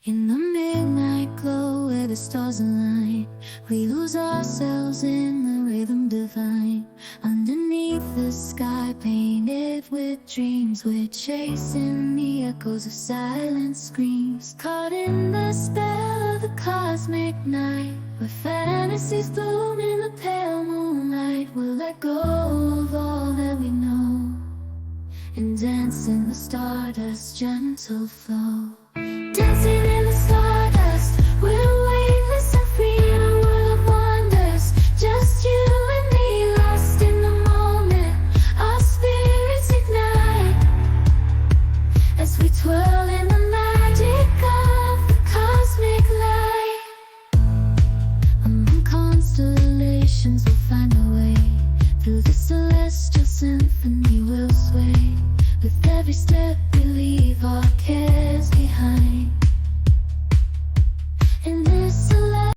In the midnight glow where the stars align, we lose ourselves in the rhythm divine. Underneath the sky painted with dreams, we're chasing the echoes of silent screams. Caught in the spell of the cosmic night, where fantasies bloom in the pale moonlight. We'll let go of all that we know and dance in the stardust's gentle flow.